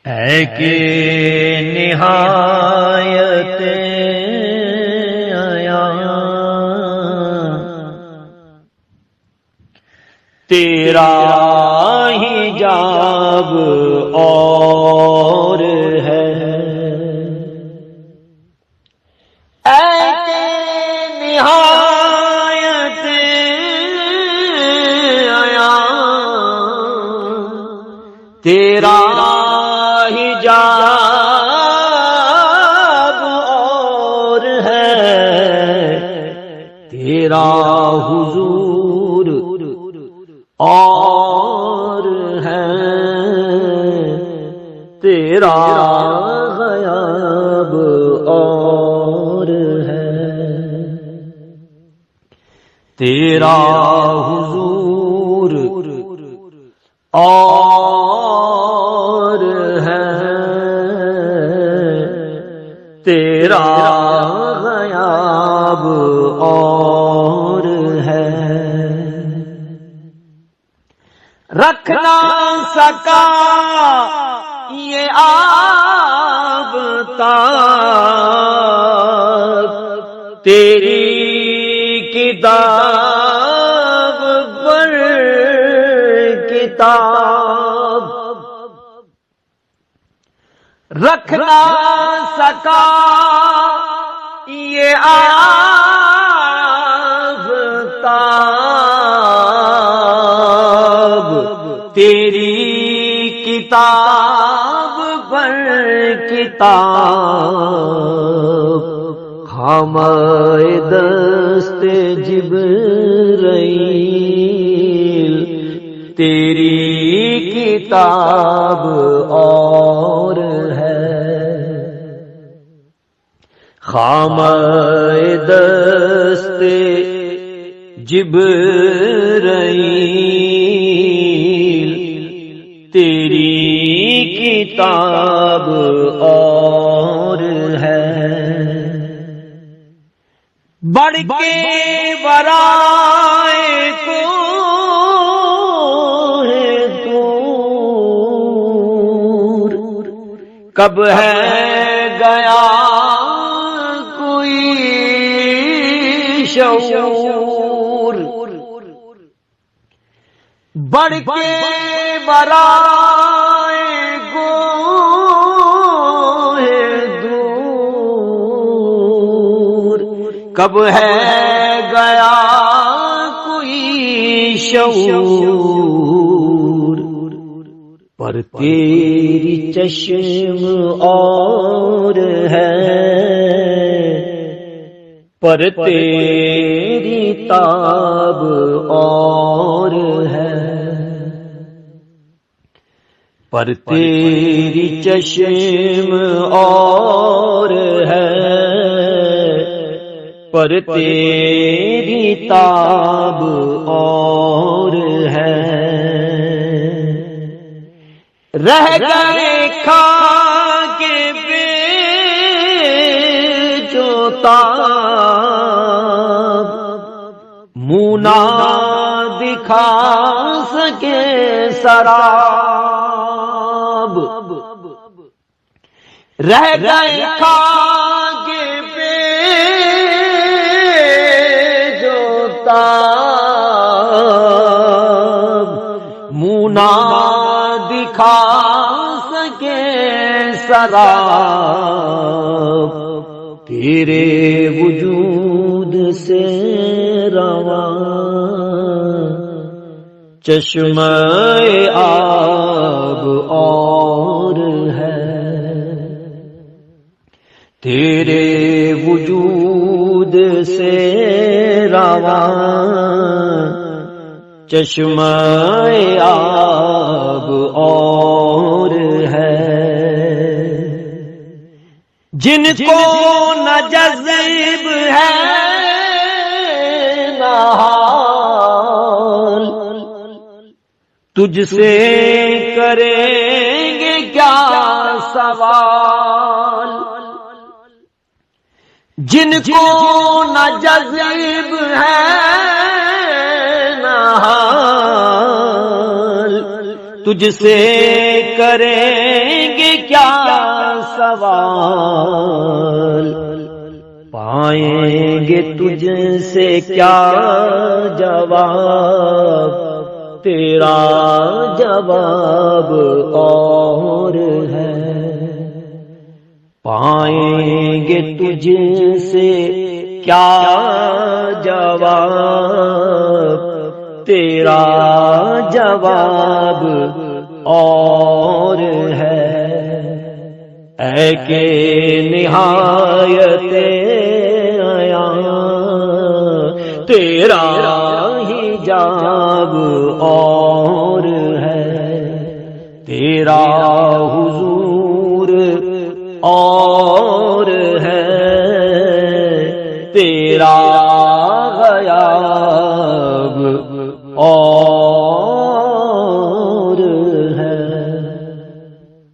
ہے کہ نہایت آیا تیرا حجاب اور ہے، اے کہ نہایت آیا تیرا حجاب اور ہے، تیرا حضور اور ہے، تیرا غیاب اور ہے، تیرا حضور اور ہے، تیرا غیاب اور ہے۔ رکھ نہ سکا یہ آفتاب تیری کتاب پر کتاب، رکھ نہ سکا یہ آفتاب تیری کتاب پر کتاب، خامہ دست جبرائیل تیری کتاب اور ہے، خامہ دست جبرائیل تیری کتاب اور ہے، بڑھ کے برائے کو کب ہے گیا کوئی شعور، بڑھ کے برائے گوہ دور کب ہے گیا کوئی شعور، پر تیری چشم اور ہے، پر تیری تاب اور ہے، پر تیری چشم اور ہے، پر تیری تاب اور ہے، رہ گئے کھا کے پہ جو تاب، منہ نہ دکھا سکے سراب، رہ گئے کھا کے پہ جو تاب، منہ نہ دکھا سکے سراب، تیرے وجود سے رواں چشمہ آب اور ہے، تیرے وجود سے رواں چشمہ آب اور ہے، جن کو نہ جذب ہے نہ حال، تجھ سے کریں گے کیا سوال، جن کو نہ جذب ہے نہ حال، تجھ سے کریں گے سوال، پائیں گے تجھ سے کیا جواب، تیرا جواب اور ہے۔ پائیں گے تجھ سے کیا جواب، تیرا جواب اور ہے۔ اے کہ نہایت عیاں تیرا حجاب اور ہے، تیرا حضور اور